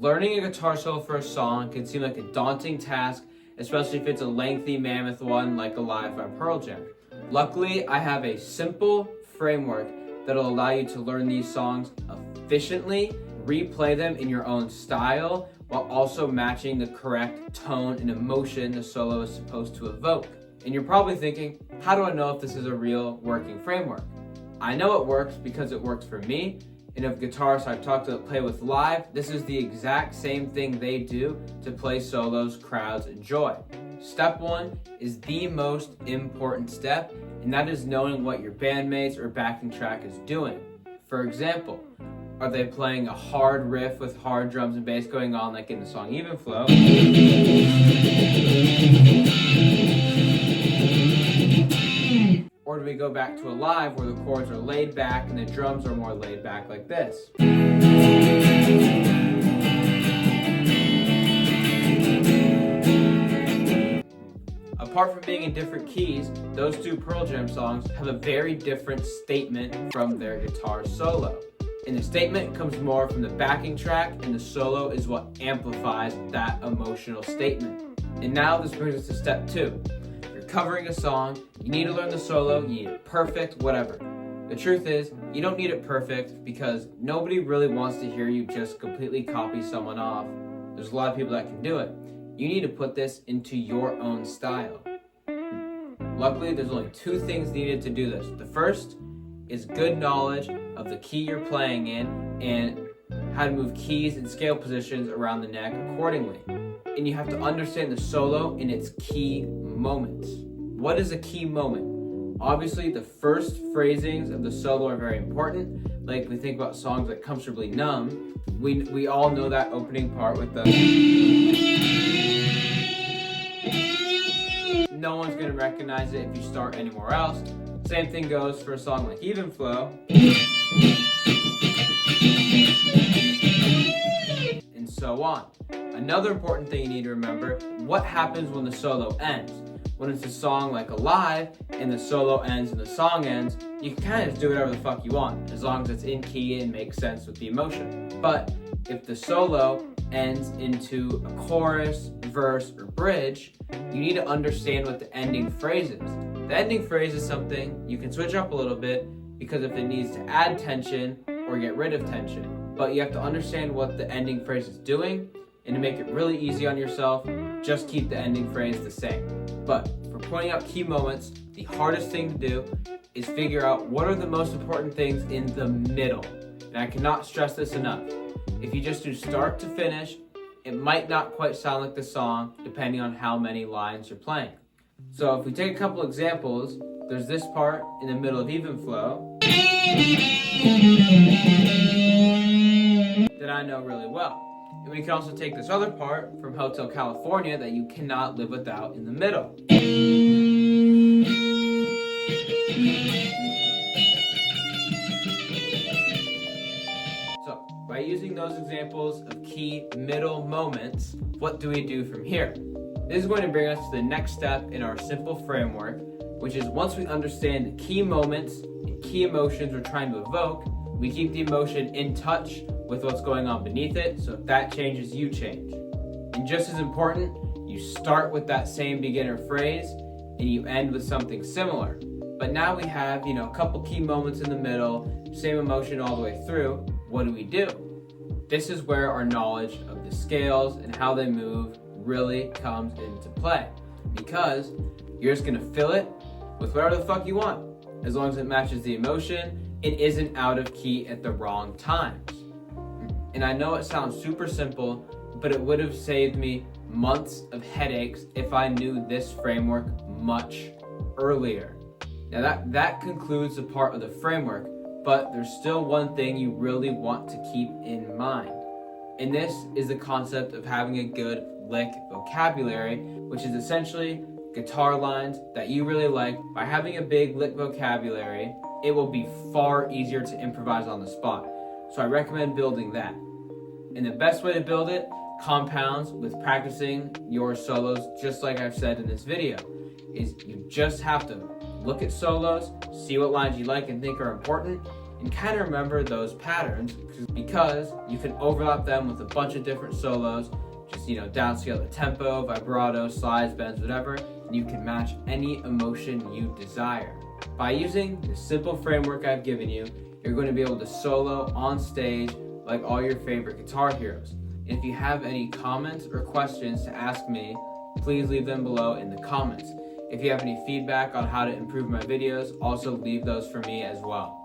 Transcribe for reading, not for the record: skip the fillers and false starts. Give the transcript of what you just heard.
Learning a guitar solo for a song can seem like a daunting task, especially if it's a lengthy mammoth one like Alive by Pearl Jam. Luckily, I have a simple framework that'll allow you to learn these songs efficiently, replay them in your own style, while also matching the correct tone and emotion the solo is supposed to evoke. And you're probably thinking, how do I know if this is a real working framework? I know it works because it works for me, and of guitarists I've talked to play with live, this is the exact same thing they do to play solos crowds enjoy. Step one is the most important step, and that is knowing what your bandmates or backing track is doing. For example, are they playing a hard riff with hard drums and bass going on like in the song Even Flow? Or do we go back to Alive where the chords are laid back and the drums are more laid back like this? Apart from being in different keys, those two Pearl Jam songs have a very different statement from their guitar solo. And the statement comes more from the backing track, and the solo is what amplifies that emotional statement. And now this brings us to step two. You're covering a song, you need to learn the solo, you need it perfect, whatever. The truth is, you don't need it perfect because nobody really wants to hear you just completely copy someone off. There's a lot of people that can do it. You need to put this into your own style. Luckily, there's only two things needed to do this. The first is good knowledge of the key you're playing in and how to move keys and scale positions around the neck accordingly. And you have to understand the solo in its key moments. What is a key moment? Obviously, the first phrasings of the solo are very important. Like we think about songs like Comfortably Numb, we all know that opening part with the... No one's gonna recognize it if you start anywhere else. Same thing goes for a song like Even Flow. And so on. Another important thing you need to remember, what happens when the solo ends? When it's a song like Alive and the solo ends and the song ends, you can kind of just do whatever the fuck you want, as long as it's in key and makes sense with the emotion. But if the solo ends into a chorus, verse, or bridge, you need to understand what the ending phrase is. The ending phrase is something you can switch up a little bit because if it needs to add tension or get rid of tension. But you have to understand what the ending phrase is doing, and to make it really easy on yourself, just keep the ending phrase the same. But for pointing out key moments, the hardest thing to do is figure out what are the most important things in the middle. And I cannot stress this enough. If you just do start to finish, it might not quite sound like the song depending on how many lines you're playing. So if we take a couple examples, there's this part in the middle of Even Flow that I know really well. And we can also take this other part from Hotel California that you cannot live without in the middle. So, by using those examples of key middle moments, what do we do from here? This is going to bring us to the next step in our simple framework, which is once we understand the key moments and key emotions we're trying to evoke, we keep the emotion in touch with what's going on beneath it, so if that changes, you change. And just as important, you start with that same beginner phrase and you end with something similar. But now we have, a couple key moments in the middle, same emotion all the way through. What do? This is where our knowledge of the scales and how they move really comes into play, because you're just gonna fill it with whatever the fuck you want, as long as it matches the emotion and isn't out of key at the wrong times. And I know it sounds super simple, but it would have saved me months of headaches if I knew this framework much earlier. Now that concludes the part of the framework, but there's still one thing you really want to keep in mind. And this is the concept of having a good lick vocabulary, which is essentially guitar lines that you really like. By having a big lick vocabulary, it will be far easier to improvise on the spot. So I recommend building that. And the best way to build it compounds with practicing your solos, just like I've said in this video, is you just have to look at solos, see what lines you like and think are important, and kind of remember those patterns because you can overlap them with a bunch of different solos, just downscale the tempo, vibrato, slides, bends, whatever, and you can match any emotion you desire. By using the simple framework I've given you, you're going to be able to solo on stage like all your favorite guitar heroes. If you have any comments or questions to ask me, please leave them below in the comments. If you have any feedback on how to improve my videos, also leave those for me as well.